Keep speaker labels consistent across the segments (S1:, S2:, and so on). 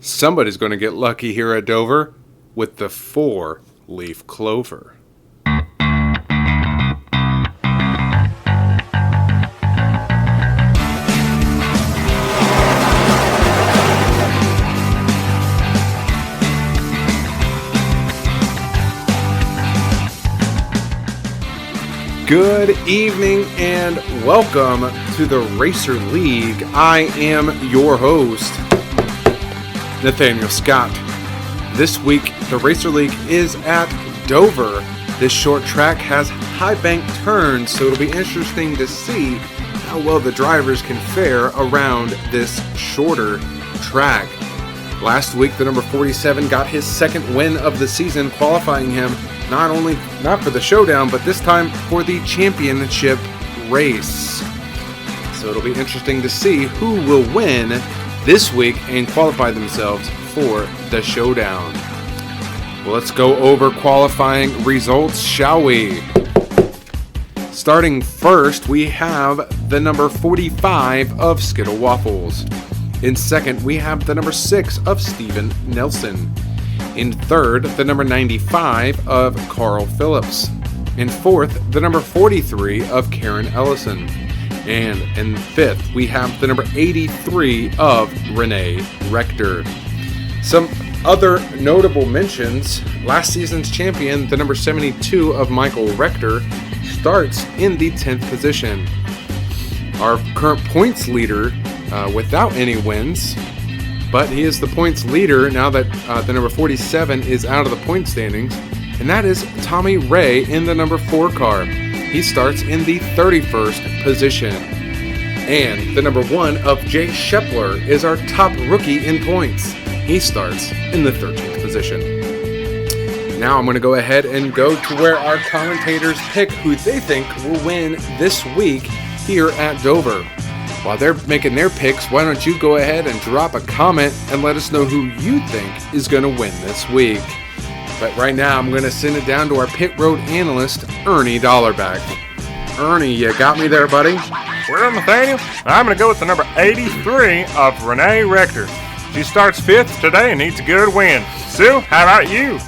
S1: Somebody's going to get lucky here at Dover with the 4-leaf clover. Good evening and welcome to the Racer League. I am your host, Nathaniel Scott. This week, the Racer League is at Dover. This short track has high bank turns, so it'll be interesting to see how well the drivers can fare around this shorter track. Last week, the number 47 got his second win of the season, qualifying him not for the Showdown, but this time for the championship race. So it'll be interesting to see who will win this week and qualify themselves for the Showdown. Well, let's go over qualifying results, shall we? Starting first, we have the number 45 of Skittle Waffles. In second, we have the number 6 of Steven Nelson. In third, the number 95 of Carl Phillips. In fourth, the number 43 of Karen Ellison. And in fifth, we have the number 83 of Renee Rector. Some other notable mentions: last season's champion, the number 72 of Michael Rector, starts in the 10th position. Our current points leader, without any wins, but he is the points leader now that the number 47 is out of the point standings, and that is Tommy Ray in the number 4 car. He starts in the 31st position. And the number 1 of Jay Shepler is our top rookie in points. He starts in the 13th position. Now I'm going to go ahead and go to where our commentators pick who they think will win this week here at Dover. While they're making their picks, why don't you go ahead and drop a comment and let us know who you think is going to win this week. But right now, I'm going to send it down to our pit road analyst, Ernie Dollarback. Ernie, you got me there, buddy?
S2: Well, Nathaniel, I'm going to go with the number 83 of Renee Rector. She starts 5th today and needs a good win. Sue, how about you?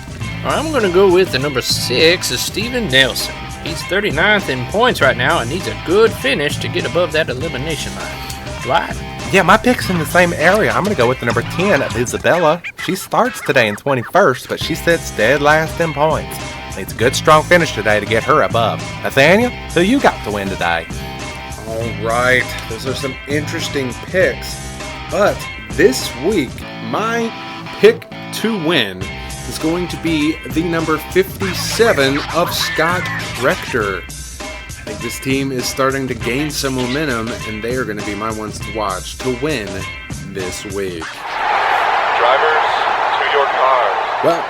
S3: I'm going to go with the number 6 of Steven Nelson. He's 39th in points right now and needs a good finish to get above that elimination line. Dwight?
S4: Yeah, my pick's in the same area. I'm going to go with the number 10 of Isabella. She starts today in 21st, but she sits dead last in points. Needs a good, strong finish today to get her above. Nathaniel, who you got to win today?
S1: All right, those are some interesting picks. But this week, my pick to win is going to be the number 57 of Scott Rector. I think this team is starting to gain some momentum, and they are going to be my ones to watch to win this week.
S2: Drivers, to your cars.
S1: Well,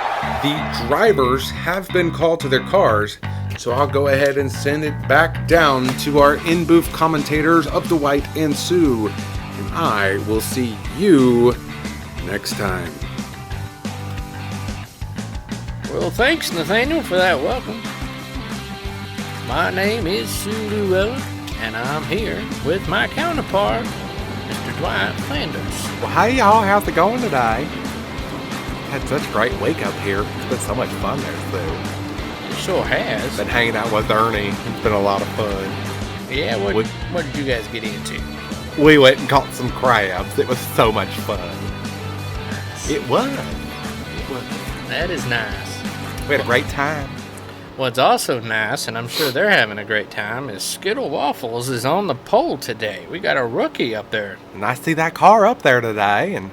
S1: the drivers have been called to their cars, so I'll go ahead and send it back down to our in-booth commentators of Dwight and Sue, and I will see you next time.
S3: Well, thanks, Nathaniel, for that welcome. My name is Sue Llewellyn, and I'm here with my counterpart, Mr. Dwight Flanders.
S4: Well, hey y'all, how's it going today? Had such a great week up here. It's been so much fun there, Sue.
S3: It sure has.
S4: Been hanging out with Ernie. It's been a lot of fun.
S3: Yeah, what did you guys get into?
S4: We went and caught some crabs. It was so much fun. It was.
S3: That is nice.
S4: We had a great time.
S3: What's also nice, and I'm sure they're having a great time, is Skittle Waffles is on the pole today. We got a rookie up there.
S4: And I see that car up there today. And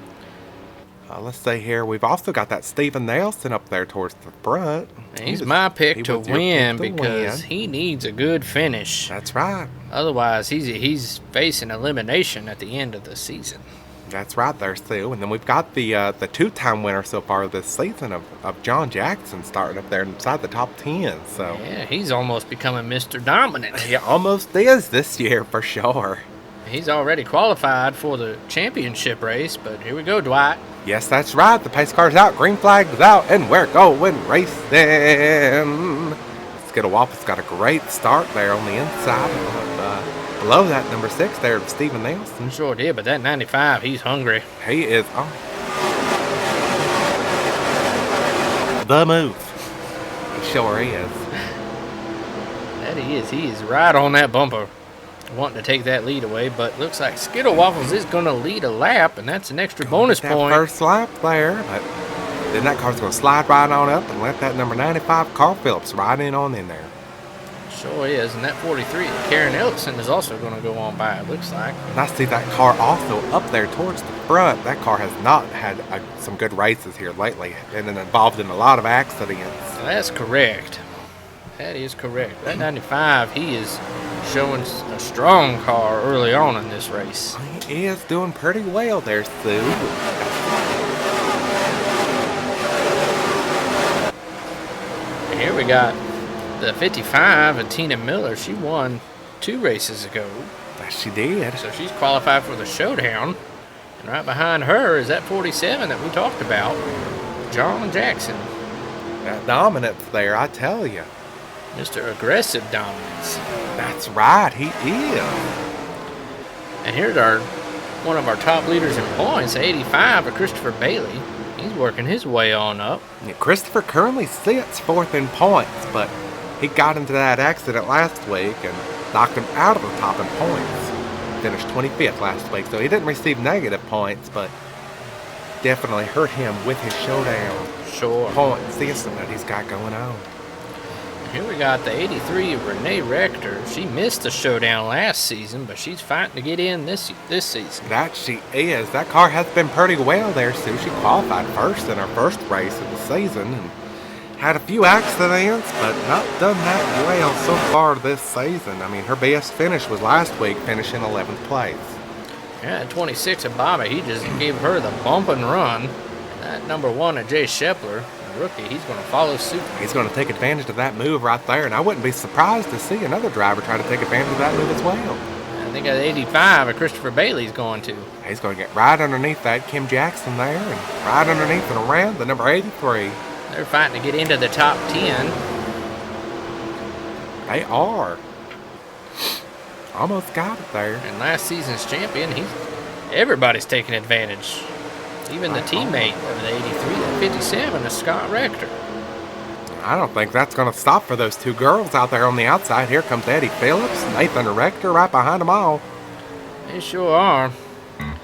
S4: let's see here. We've also got that Steven Nelson up there towards the front.
S3: He's my pick to win because he needs a good finish.
S4: That's right.
S3: Otherwise, he's facing elimination at the end of the season.
S4: That's right there, Sue. And then we've got the two-time winner so far this season of John Jackson starting up there inside the top 10. So
S3: yeah, he's almost becoming Mr. Dominant.
S4: He almost is this year for sure.
S3: He's already qualified for the championship race, but here we go, Dwight.
S4: Yes, that's right. The pace car's out, green flag's out, and we're going racing. Skittle Waffles got a great start there on the inside. Below that, number 6 there, Steven Nelson.
S3: Sure did, but that 95, he's hungry.
S4: He is. the move. He sure is.
S3: That he is. He is right on that bumper, wanting to take that lead away. But looks like Skittle Waffles is going to lead a lap, and that's an extra bonus point.
S4: First lap there, but then that car's going to slide right on up and let that number 95 Carl Phillips ride in there.
S3: Sure is, and that 43, Karen Elkson, is also going to go on by, it looks like.
S4: And I see that car also up there towards the front. That car has not had some good races here lately and been involved in a lot of accidents.
S3: That's correct. That is correct. That 95, he is showing a strong car early on in this race.
S4: He is doing pretty well there, Sue.
S3: Here we got the 55, Tina Miller. She won 2 races ago.
S4: Yes, she did.
S3: So she's qualified for the Showdown. And right behind her is that 47 that we talked about, John Jackson.
S4: That dominance there, I tell you.
S3: Mr. Aggressive Dominance.
S4: That's right, he is.
S3: And here's one of our top leaders in points, 85, Christopher Bailey. He's working his way on up.
S4: Yeah, Christopher currently sits 4th in points, but he got into that accident last week and knocked him out of the top in points. Finished 25th last week, so he didn't receive negative points, but definitely hurt him with his Showdown point system that he's got going on.
S3: Here we got the 83 Renee Rector. She missed the Showdown last season, but she's fighting to get in this season.
S4: That she is. That car has been pretty well there, Sue. She qualified first in her first race of the season and had a few accidents, but not done that well so far this season. I mean, her best finish was last week, finishing 11th place.
S3: Yeah, 26 of Bobby, he just gave her the bump and run. That number 1 of Jay Shepler, the rookie, he's going to follow suit.
S4: He's going to take advantage of that move right there, and I wouldn't be surprised to see another driver try to take advantage of that move as well.
S3: I think at 85, Christopher Bailey's going to.
S4: He's going to get right underneath that Kim Jackson there, and right underneath and around the number 83.
S3: They're fighting to get into the top 10.
S4: They are. Almost got it there.
S3: And last season's champion, everybody's taking advantage. Even the teammate of the 83, the 57, is Scott Rector.
S4: I don't think that's going to stop for those two girls out there on the outside. Here comes Eddie Phillips, Nathan Rector right behind them all.
S3: They sure are.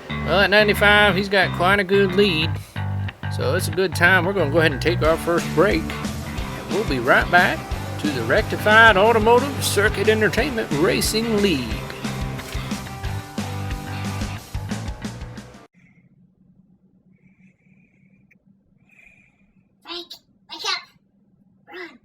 S3: Well, at 95, he's got quite a good lead. So it's a good time. We're going to go ahead and take our first break. And we'll be right back to the Rectified Automotive Circuit Entertainment Racing League.
S5: Frank, wake up! Run!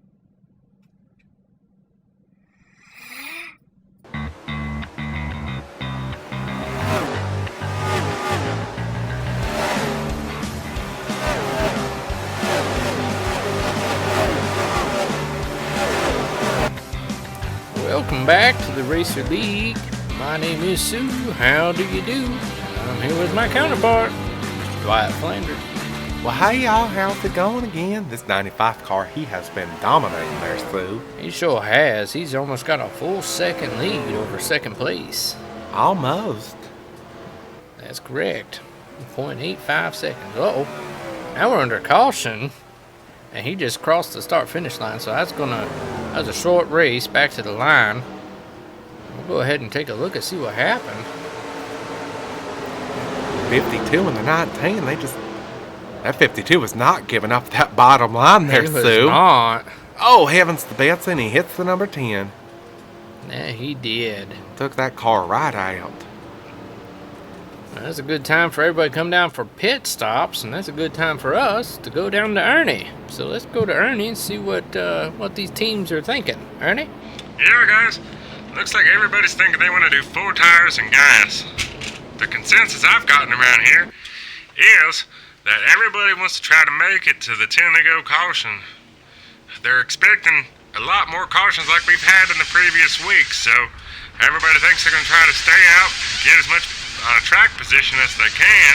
S3: Welcome back to the Racer League. My name is Sue. How do you do? I'm here with my counterpart, Mr. Dwight Flanders.
S4: Well, hey y'all, how's it going again? This 95 car, he has been dominating there, Sue.
S3: He sure has. He's almost got a full second lead over second place.
S4: Almost.
S3: That's correct. 0.85 seconds. Uh-oh. Now we're under caution. And he just crossed the start-finish line, so that's a short race back to the line. We'll go ahead and take a look and see what happened.
S4: 52 and the 19, that 52 was not giving up that bottom line there,
S3: He was
S4: Sue.
S3: not.
S4: Oh, heavens to bits, and he hits the number 10.
S3: Yeah, he did.
S4: Took that car right out.
S3: That's a good time for everybody to come down for pit stops, and that's a good time for us to go down to Ernie. So let's go to Ernie and see what these teams are thinking. Ernie?
S2: Yeah, guys. Looks like everybody's thinking they want to do 4 tires and gas. The consensus I've gotten around here is that everybody wants to try to make it to the 10-to-go caution. They're expecting a lot more cautions like we've had in the previous weeks, so everybody thinks they're going to try to stay out, get as much track position as they can,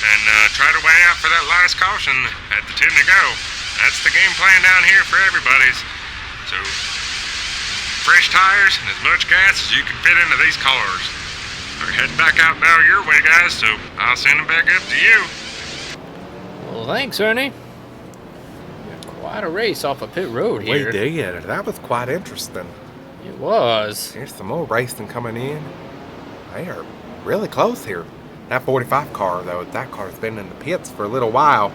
S2: and try to weigh out for that last caution at the 10-to-go. That's the game plan down here for everybody's. So, fresh tires and as much gas as you can fit into these cars. We're heading back out now your way, guys, so I'll send them back up to you.
S3: Well, thanks, Ernie. quite a race off of pit road here.
S4: We did. That was quite interesting.
S3: It was.
S4: Here's some more racing coming in. They are really close here. That 45 car, though, that car's been in the pits for a little while.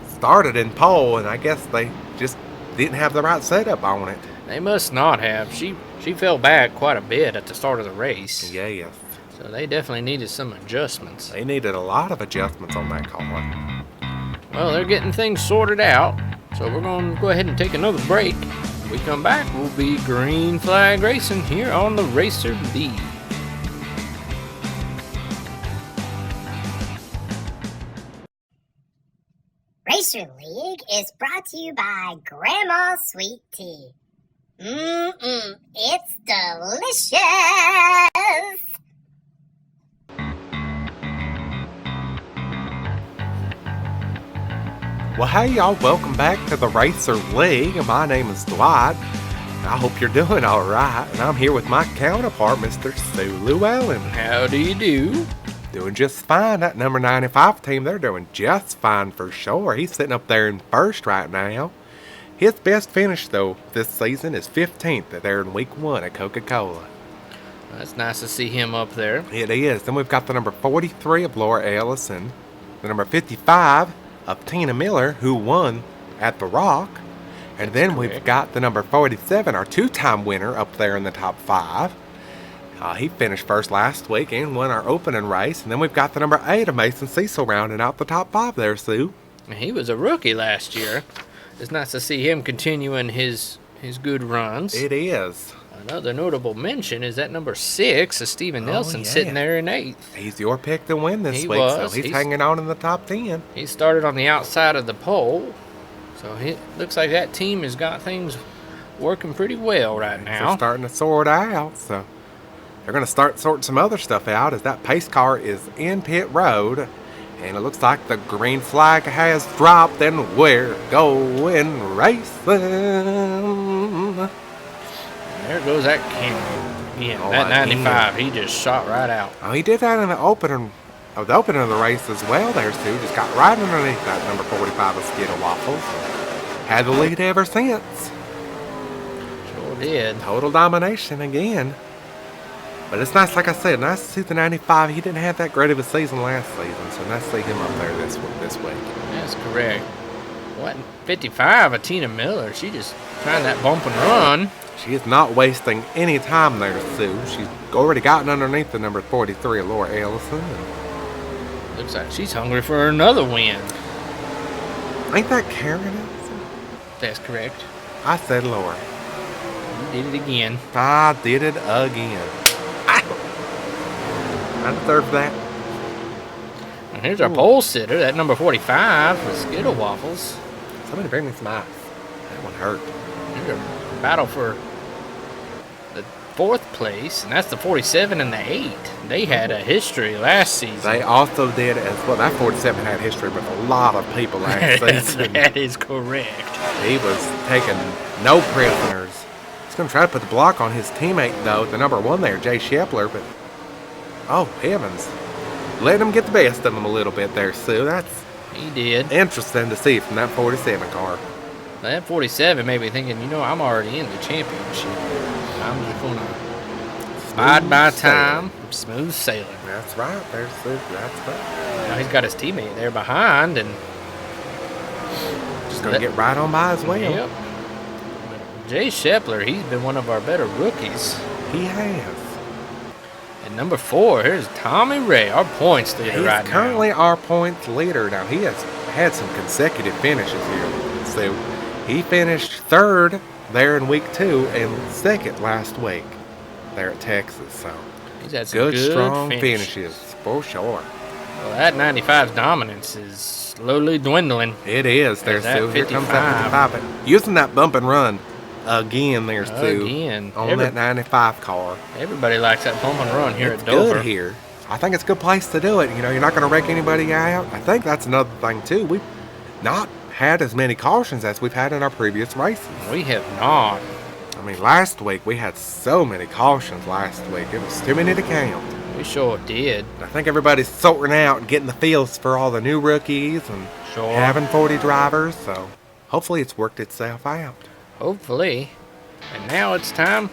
S4: Started in pole, and I guess they just didn't have the right setup on it.
S3: They must not have. She fell back quite a bit at the start of the race.
S4: Yes.
S3: So they definitely needed some adjustments.
S4: They needed a lot of adjustments on that car.
S3: Well, they're getting things sorted out. So we're going to go ahead and take another break. When we come back, we'll be green flag racing here on the Racer League.
S5: Racer League is brought to you by Grandma's Sweet Tea. It's delicious!
S4: Well, hey, y'all, welcome back to the Racer League. My name is Dwight. I hope you're doing all right. And I'm here with my counterpart, Mr. Sulu Allen.
S3: How do you do?
S4: Doing just fine. That number 95 team, they're doing just fine for sure. He's sitting up there in first right now. His best finish, though, this season is 15th there in week 1 at Coca-Cola.
S3: That's nice to see him up there.
S4: It is. Then we've got the number 43 of Laura Ellison. The number 55 of Tina Miller, who won at The Rock. And then we've got the number 47, our two-time winner, up there in the top 5. He finished first last week and won our opening race. And then we've got the number 8 of Mason Cecil rounding out the top 5 there, Sue.
S3: He was a rookie last year. It's nice to see him continuing his good runs.
S4: It is.
S3: Another notable mention is that number 6 of Steven Nelson sitting there in 8th.
S4: He's your pick to win this week, so he's hanging on in the top 10.
S3: He started on the outside of the pole, so it looks like that team has got things working pretty well right now.
S4: They're starting to sort out, so they're going to start sorting some other stuff out as that pace car is in pit road. And it looks like the green flag has dropped and we're going racing.
S3: There goes that Cameron again. That 95, he just shot right out.
S4: Oh, he did that in the opening of the race as well there, Stu. Just got right underneath that number 45 of Skittle Waffles. Had the lead ever since.
S3: Sure did.
S4: Total domination again. But it's nice, like I said, nice to see the 95. He didn't have that great of a season last season, so nice to see him up there this week.
S3: That's correct. What, 55 of Tina Miller? She just trying that bump and run.
S4: She is not wasting any time there, Sue. She's already gotten underneath the number 43 of Laura Ellison.
S3: Looks like she's hungry for another win.
S4: Ain't that Karen Ellison?
S3: That's correct.
S4: I said Laura.
S3: You did it again.
S4: I did it again. I deserve that.
S3: And here's our pole sitter, that number 45 with Skittle Waffles.
S4: Somebody bring me some ice. That one hurt.
S3: Here's a battle for the 4th place, and that's the 47 and the 8. They had a history last season.
S4: They also did as well. That 47 had history with a lot of people last season.
S3: That is correct.
S4: He was taking no prisoners. He's going to try to put the block on his teammate, though, the number 1 there, Jay Shepler, but oh, heavens. Let him get the best of him a little bit there, Sue.
S3: He did.
S4: Interesting to see from that 47 car.
S3: That 47 made me thinking, I'm already in the championship. I'm just going to bide my time, smooth sailing.
S4: That's right there, Sue. That's right.
S3: Now he's got his teammate there behind, and
S4: just going to get right on by as well.
S3: Yep. Jay Shepler, he's been one of our better rookies.
S4: He has.
S3: And number 4, here's Tommy Ray, our points leader right now.
S4: He's currently our points leader. Now, he has had some consecutive finishes here. So, he finished 3rd there in week 2 and 2nd last week there at Texas. So,
S3: he's had some
S4: good strong
S3: finishes
S4: for sure.
S3: Well, that 95's dominance is slowly dwindling.
S4: It is there, Sue. Here comes that 55. But using that bump and run again there, Sue.
S3: Again.
S4: On that 95 car.
S3: Everybody likes that bump and run here
S4: at
S3: Dover.
S4: It's good here. I think it's a good place to do it. You're not going to wreck anybody out. I think that's another thing, too. We've not had as many cautions as we've had in our previous races.
S3: We have not.
S4: I mean, last week we had so many cautions last week. It was too many to count.
S3: We sure did.
S4: I think everybody's sorting out and getting the feels for all the new rookies and having 40 drivers, so Hopefully it's worked itself out.
S3: Hopefully. And now it's time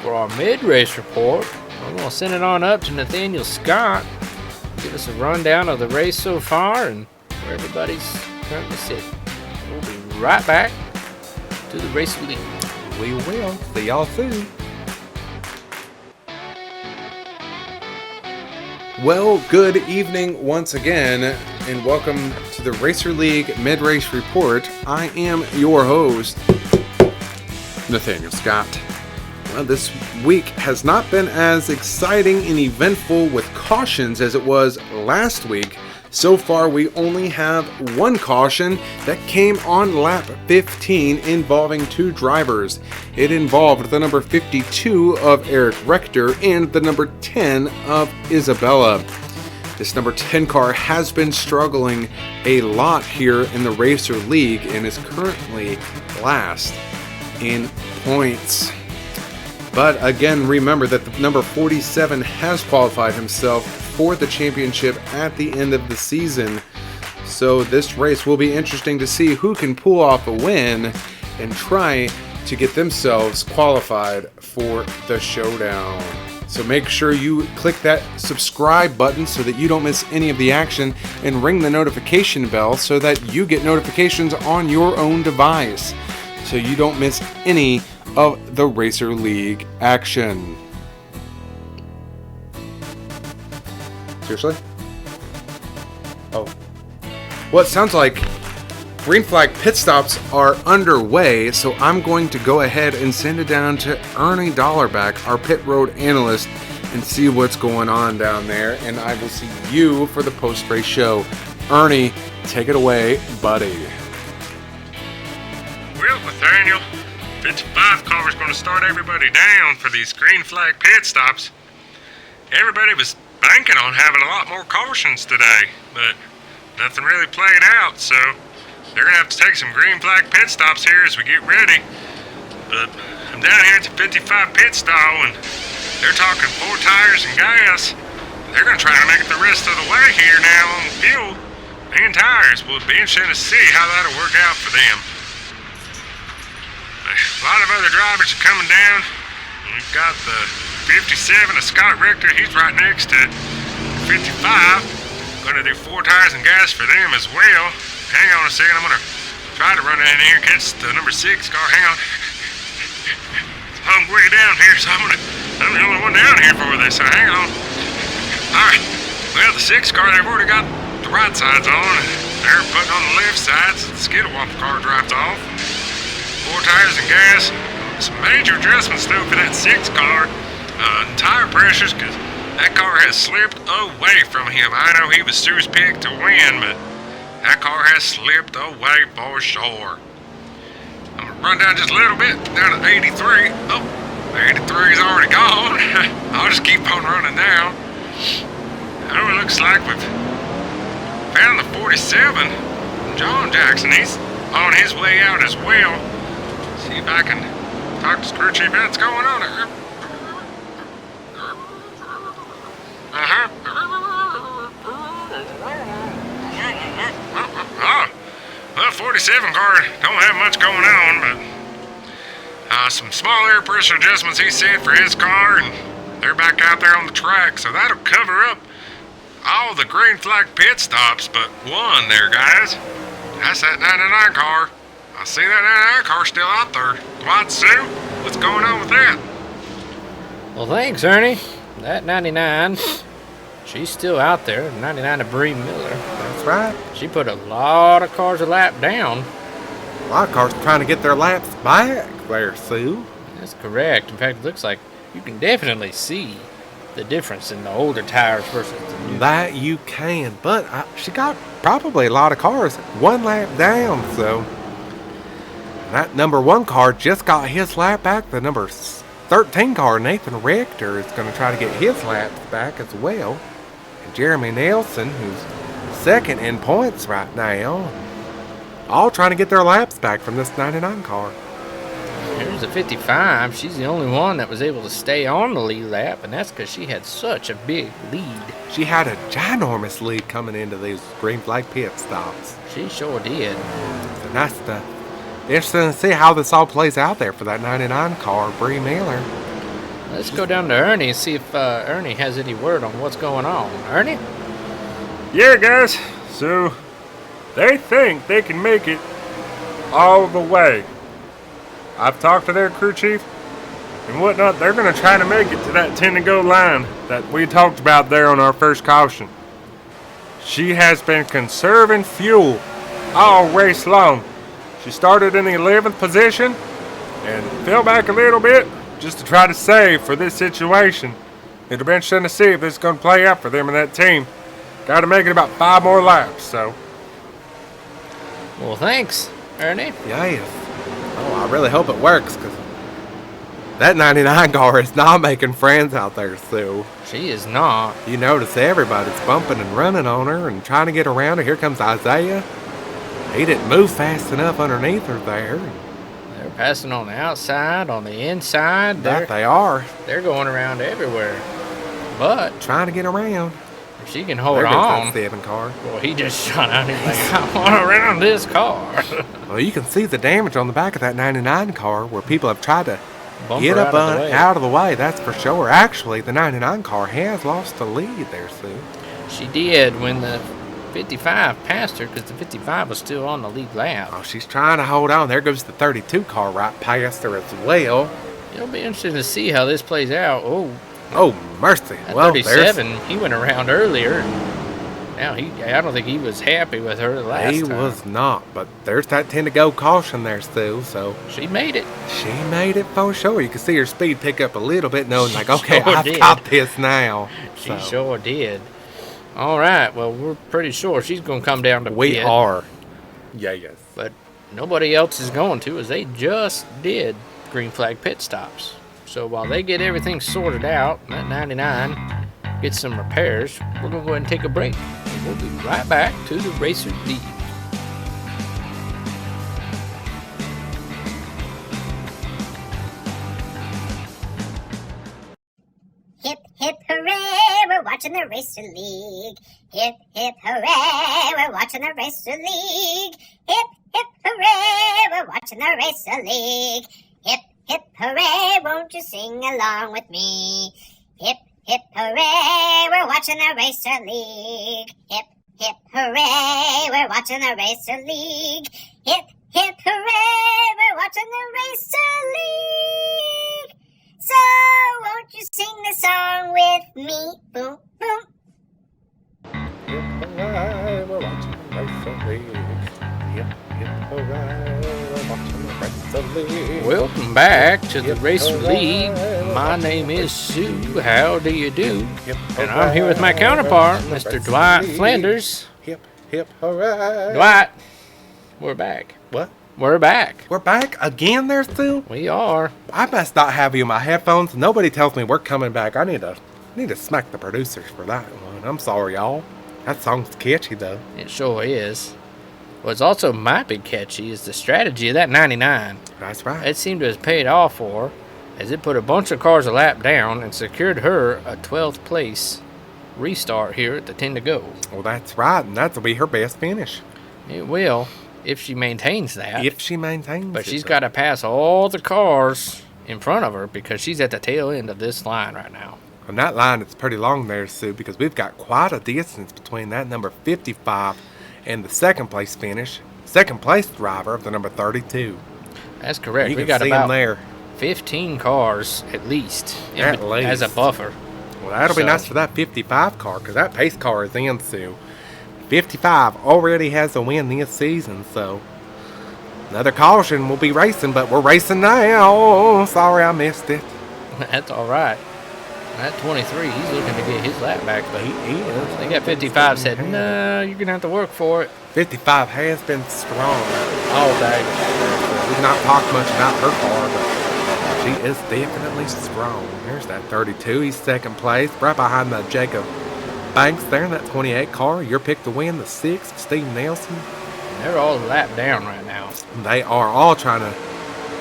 S3: for our mid-race report. We're going to send it on up to Nathaniel Scott. Give us a rundown of the race so far and where everybody's currently sitting. We'll be right back to the Racer League.
S4: We will. See y'all soon.
S1: Well, good evening once again, and welcome to the Racer League Mid-Race Report. I am your host, Nathaniel Scott. Well, this week has not been as exciting and eventful with cautions as it was last week. So far, we only have one caution that came on lap 15 involving two drivers. It involved the number 52 of Renee Rector and the number 10 of Isabella. This number 10 car has been struggling a lot here in the Racer League and is currently last in points. But again, remember that the number 47 has qualified himself for the championship at the end of the season. So this race will be interesting to see who can pull off a win and try to get themselves qualified for the Showdown. So make sure you click that subscribe button so that you don't miss any of the action, and ring the notification bell so that you get notifications on your own device so you don't miss any of the Racer League action. Seriously? Oh. Well, it sounds like green flag pit stops are underway, so I'm going to go ahead and send it down to Ernie Dollarback, our pit road analyst, and see what's going on down there, and I will see you for the post-race show. Ernie, take it away, buddy.
S2: Well, Nathaniel, 55 car is going to start everybody down for these green flag pit stops. Everybody was banking on having a lot more cautions today, but nothing really played out, so they're going to have to take some green flag pit stops here as we get ready. But I'm down here at the 55 pit stall, and they're talking 4 tires and gas. They're going to try to make it the rest of the way here now on fuel and tires. Well, it'll be interesting to see how that'll work out for them. A lot of other drivers are coming down. We've got the 57 of Scott Rector. He's right next to 55. Going to do 4 tires and gas for them as well. Hang on a second. I'm going to try to run down here and catch the number 6 car. Hang on. I'm way down here, so I'm the only one down here for this, so hang on. Alright. Well, the 6 car, they've already got the right sides on. They're putting on the left side so the skittle waffle car drives off. 4 tires and gas. Some major adjustments though for that 6 car. Tire pressures, because that car has slipped away from him. I know he was Sue's pick to win, but that car has slipped away for sure. I'm going to run down just a little bit, down to 83. Oh, 83 is already gone. I'll just keep on running down. Oh, it looks like we've found the 47. John Jackson, he's on his way out as well. See if I can talk to Screw Chief. What's going on here? Well, 47 car don't have much going on, but some small air pressure adjustments he said for his car, and they're back out there on the track, so that'll cover up all the green flag pit stops but one there, guys. That's that 99 car. I see that 99 car still out there. What, Sue? What's going on with that?
S3: Well, thanks, Ernie. That 99, she's still out there. 99 of Bree Miller.
S4: That's right.
S3: She put a lot of cars a lap down.
S4: A lot of cars trying to get their laps back there, Sue.
S3: That's correct. In fact, it looks like you can definitely see the difference in the older tires versus the new.
S4: That you can, but she got probably a lot of cars 1 lap down, so that number 1 car just got his lap back. The number 13 car, Renee Rector, is going to try to get his laps back as well. And Jeremy Nelson, who's second in points right now, all trying to get their laps back from this 99 car.
S3: Here's the 55. She's the only one that was able to stay on the lead lap, and that's because she had such a big lead.
S4: She had a ginormous lead coming into these green flag pit stops.
S3: She sure did.
S4: And that's the Interesting to see how this all plays out there for that 99 car, Bree Miller.
S3: Let's go down to Ernie and see if Ernie has any word on what's going on. Ernie?
S2: Yeah, guys. So, they think they can make it all the way. I've talked to their crew chief and whatnot. They're going to try to make it to that 10 to go line that we talked about there on our first caution. She has been conserving fuel all race long. She started in the 11th position and fell back a little bit just to try to save for this situation. It'll be interesting to see if this is going to play out for them and that team. Got to make it about 5 more laps, so.
S3: Well, thanks, Ernie.
S4: Yes. Oh, I really hope it works, because that 99 car is not making friends out there, Sue.
S3: She is not.
S4: You notice everybody's bumping and running on her and trying to get around her. Here comes Isaiah. He didn't move fast enough underneath her there.
S3: They're passing on the outside, on the inside.
S4: That they are.
S3: They're going around everywhere. But
S4: Trying to get around.
S3: if she can hold
S4: There goes
S3: on.
S4: that 7 car.
S3: Well, he just shot out. He's like, I want around this car.
S4: Well, you can see the damage on the back of that 99 car where people have tried to
S3: Bump
S4: get
S3: her
S4: up out of the way, that's for sure. Actually, the 99 car has lost the lead there, Sue.
S3: She did when the 55 passed her because the 55 was still on the lead lap.
S4: Oh, she's trying to hold on. There goes the 32 car right past her as well.
S3: It'll be interesting to see how this plays out.
S4: Oh, mercy.
S3: At
S4: Well,
S3: 37, he went around earlier. And now I don't think he was happy with her the last
S4: he
S3: time.
S4: was not, but there's that 10 to go caution there, Sue, so
S3: She made it.
S4: she made it for sure. You can see her speed pick up a little bit, knowing like,
S3: She
S4: okay,
S3: sure
S4: I've
S3: did.
S4: got this now.
S3: She
S4: So,
S3: sure did. All right. Well, we're pretty sure she's going to come down to
S4: we
S3: pit,
S4: are. Yeah, yes.
S3: but nobody else is going to, as they just did green flag pit stops. So while they get everything sorted out, that 99 gets some repairs, we're going to go ahead and take a break. And we'll be right back to the Racer League.
S5: Hip, hip, hooray, we're watching the Racer League. Hip, hip, hooray, we're watching the Racer League. Hip, hip, hooray, we're watching the Racer League. Hip, hip, hooray, won't you sing along with me? Hip, hip, hooray, we're watching the Racer League. Hip, hip, hooray, we're watching the Racer League. Hip, hip, hooray, we're watching the Racer League. So, won't you sing the song with me? Boom, boom.
S4: Hooray, we're watching the Racer League. Hip, hip, hooray, we're watching the Racer League.
S3: Welcome back to the
S4: Yep,
S3: Racer
S4: hooray,
S3: League.
S4: we're
S3: My
S4: watching
S3: name
S4: the
S3: is Sue. How do you do?
S4: Hip,
S3: And I'm here with my
S4: hooray,
S3: counterpart,
S4: we're watching the
S3: Mr.
S4: Racer
S3: Dwight
S4: League.
S3: Flanders.
S4: Hip, hip, hooray.
S3: Dwight, we're back.
S4: What?
S3: We're back.
S4: We're back again there, Sue?
S3: We are.
S4: I must not have you in my headphones. Nobody tells me we're coming back. I need to smack the producers for that one. I'm sorry, y'all. That song's catchy, though.
S3: It sure is. What's also might be catchy is the strategy of that 99.
S4: That's right.
S3: It seemed to have paid off for her, as it put a bunch of cars a lap down and secured her a 12th place restart here at the 10 to go.
S4: Well, that's right, and that'll be her best finish.
S3: It will, if she maintains that.
S4: If she maintains
S3: But
S4: it,
S3: she's
S4: though.
S3: got to pass all the cars in front of her because she's at the tail end of this line right now.
S4: On that line, it's pretty long there, Sue, because we've got quite a distance between that number 55 and the second place driver of the number 32.
S3: That's correct.
S4: You
S3: We
S4: can
S3: got
S4: see
S3: about
S4: him there.
S3: 15 cars at least,
S4: At least.
S3: as a buffer.
S4: Well, that'll be
S3: So-
S4: nice for that 55 car, because that pace car is in, Sue. 55 already has a win this season, so another caution. We'll be racing, but we're racing now. Sorry I missed it.
S3: That's all right. At 23, he's looking to get his lap back, but
S4: He is.
S3: they got 55 said, no, you're going to have to work for it.
S4: 55 has been strong all day. We've not talked much about her car, but she is definitely strong. There's that 32. He's second place, right behind the Jacob Banks there in that 28 car. Your pick to win, the 6th, Steve Nelson.
S3: They're all lap down right now.
S4: They are all trying to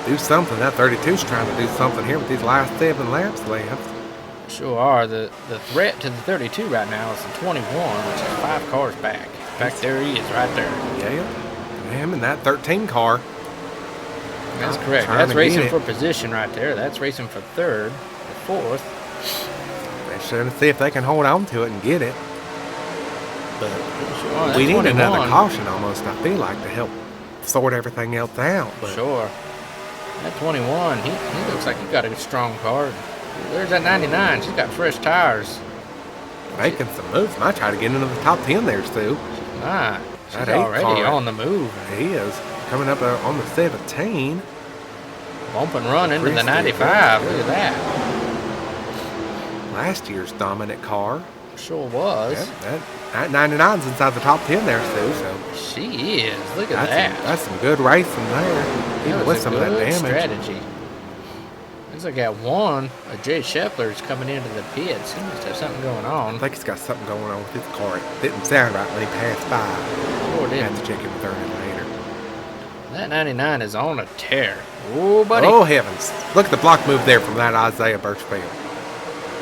S4: do something. That 32's trying to do something here with these last 7 laps left.
S3: Sure are. The threat to the 32 right now is the 21, which is 5 cars back. In fact, there he is right there.
S4: Yeah. Him and that 13 car.
S3: That's correct.
S4: Trying
S3: That's
S4: to
S3: racing
S4: get it.
S3: for position right there. That's racing for third, or fourth.
S4: They're trying to see if they can hold on to it and get it. But
S3: Sure,
S4: we need
S3: 21.
S4: another caution almost, I feel like, to help sort everything else out. But
S3: Sure. That 21, he looks like he got a strong car. There's that 99. She's got fresh tires.
S4: making some moves. Might try to get into the top 10 there, Stu.
S3: Ah, she's
S4: That eight
S3: already
S4: car.
S3: on the move.
S4: He is. Coming up on the 17.
S3: Bump and run into the
S4: Pretty
S3: 95.
S4: steep.
S3: Look at that.
S4: Last year's dominant car.
S3: Sure was.
S4: Yeah, that 99's inside the top 10 there, Stu. So
S3: She is. Look at that.
S4: that's some good racing there. Even
S3: That
S4: with
S3: was a
S4: some of that
S3: good
S4: damage.
S3: strategy. Looks like that one, Jay Scheffler's coming into the pits. He must have something going
S4: I
S3: on.
S4: think he's got something going on with his car. It didn't sound right when he passed by.
S3: Sure
S4: I
S3: did.
S4: have to check in with Ernie later.
S3: That 99 is on a tear. Oh, buddy.
S4: Oh, heavens. Look at the block move there from that Isaiah Birchfield.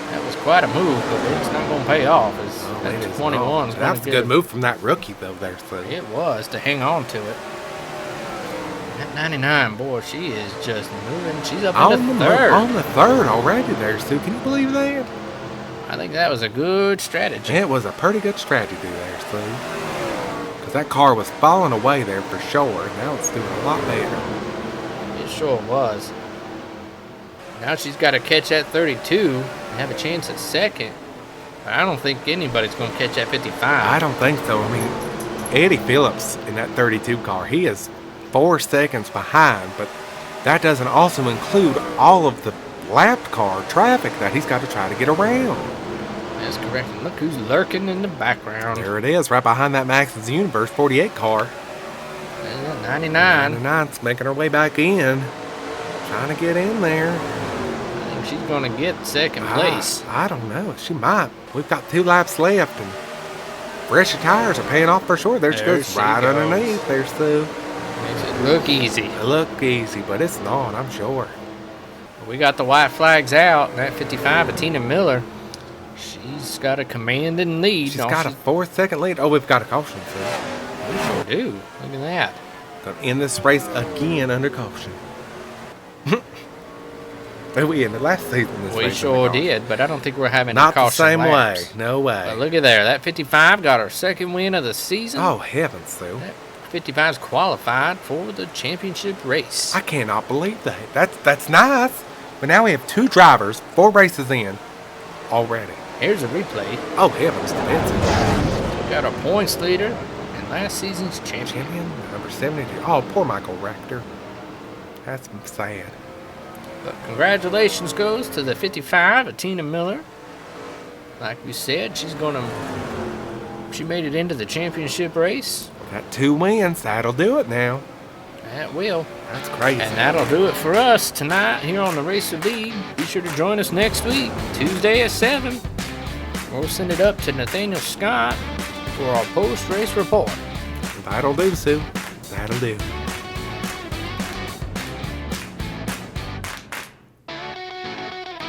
S3: That was quite a move, but it's not going to pay off. It's,
S4: Oh,
S3: that
S4: it is
S3: 21's
S4: not.
S3: going
S4: That's
S3: to
S4: a good move from that rookie, though, there, Stu.
S3: It was to hang on to it. That 99, boy, she is just moving. She's up into third.
S4: On the third already there, Stu. Can you believe that?
S3: I think that was a good strategy.
S4: It was a pretty good strategy there, Stu. Because that car was falling away there for sure. Now it's doing a lot better.
S3: It sure was. Now she's got to catch that 32 and have a chance at second. But I don't think anybody's going to catch that 55.
S4: I don't think so. I mean, Eddie Phillips in that 32 car, he is 4 seconds behind, but that doesn't also include all of the lapped car traffic that he's got to try to get around.
S3: That's correct. And look who's lurking in the background.
S4: There it is, right behind that Max's Universe 48 car.
S3: There's that 99.
S4: 99's making her way back in, trying to get in there.
S3: I think she's going to get second place.
S4: I don't know. She might. We've got 2 laps left, and fresher tires are paying off for sure. There she
S3: There
S4: goes
S3: she
S4: right
S3: goes.
S4: underneath. There's the
S3: Makes it look easy.
S4: It look easy, but it's not, I'm sure.
S3: We got the white flags out. That 55 of Tina Miller. She's got a commanding lead.
S4: She's got a 4-second lead. Oh, we've got a caution, so
S3: We sure do. Look at that.
S4: gonna end this race again under caution. We ended last season this
S3: We
S4: race
S3: sure
S4: under caution.
S3: did, but I don't think we're having
S4: Not
S3: a caution
S4: the same
S3: laps.
S4: way. No way.
S3: But look at there. That 55 got her second win of the season.
S4: Oh, heavens, Sue.
S3: That 55's qualified for the championship race.
S4: I cannot believe that. That's nice. But now we have 2 drivers, 4 races in already.
S3: Here's a replay.
S4: Oh, heavens, to Betsy.
S3: We got our points leader and last season's champion.
S4: Champion, number 72. Oh, poor Michael Rector. That's sad.
S3: But congratulations goes to the 55 of Tina Miller. Like we said, she made it into the championship race.
S4: Got 2 wins. That'll do it now.
S3: That will.
S4: That's crazy.
S3: And that'll do it for us tonight here on the Racer League. Be sure to join us next week, Tuesday at 7. We'll send it up to Nathaniel Scott for our post-race report.
S4: That'll do, Sue. That'll do.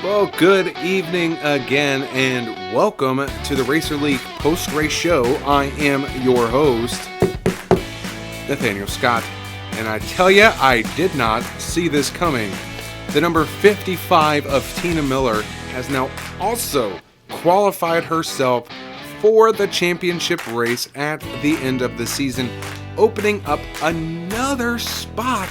S1: Well, good evening again, and welcome to the Racer League post-race show. I am your host, Nathaniel Scott, and I tell you, I did not see this coming. The number 55 of Tina Miller has now also qualified herself for the championship race at the end of the season, opening up another spot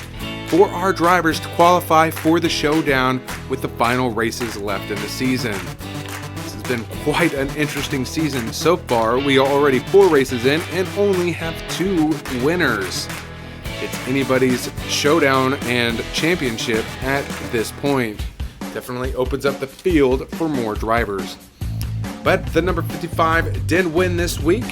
S1: for our drivers to qualify for the Showdown with the final races left in the season. This has been quite an interesting season so far. We are already 4 races in and only have 2 winners. It's anybody's Showdown and championship at this point. Definitely opens up the field for more drivers. But the number 55 did win this week.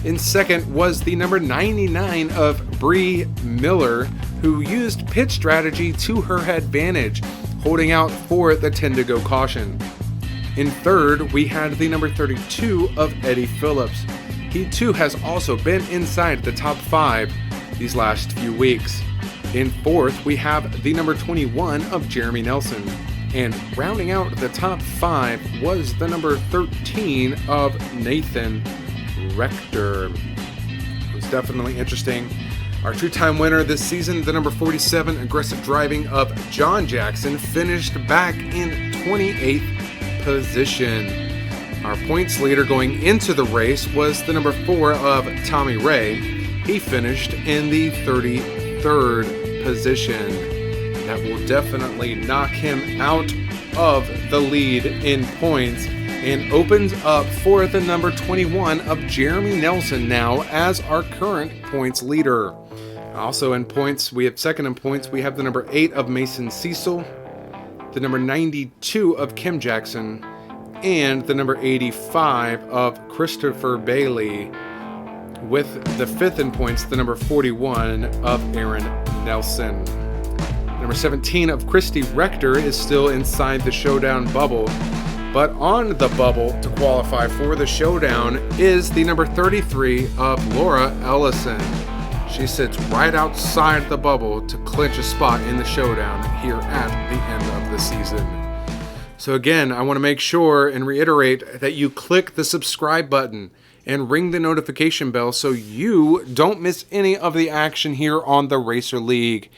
S1: In second was the number 99 of Bree Miller, who used pit strategy to her advantage, holding out for the 10 to go caution. In third, we had the number 32 of Eddie Phillips. He too has also been inside the top 5 these last few weeks. In fourth, we have the number 21 of Jeremy Nelson. And rounding out the top 5 was the number 13 of Nathan Rector. It was definitely interesting. Our two-time winner this season, the number 47 aggressive driving of John Jackson, finished back in 28th position. Our points leader going into the race was the number 4 of Tommy Ray. He finished in the 33rd position. That will definitely knock him out of the lead in points and opens up for the number 21 of Jeremy Nelson now as our current points leader. Also in points, we have second in points, we have the number 8 of Mason Cecil, the number 92 of Kim Jackson, and the number 85 of Christopher Bailey, with the 5th in points, the number 41 of Aaron Nelson. Number 17 of Renee Rector is still inside the Showdown bubble, but on the bubble to qualify for the Showdown is the number 33 of Laura Ellison. She sits right outside the bubble to clinch a spot in the Showdown here at the end of the season. So again, I want to make sure and reiterate that you click the subscribe button and ring the notification bell so you don't miss any of the action here on the Racer League.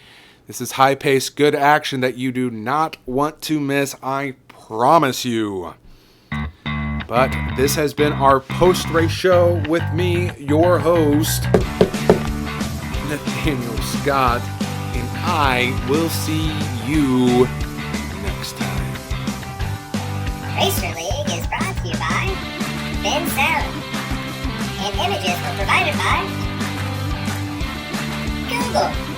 S1: This is high-paced, good action that you do not want to miss, I promise you. But this has been our post-race show with me, your host, Nathaniel Scott, and I will see you next time.
S5: Racer League is brought to you by Ben Sound, and images were provided by Google.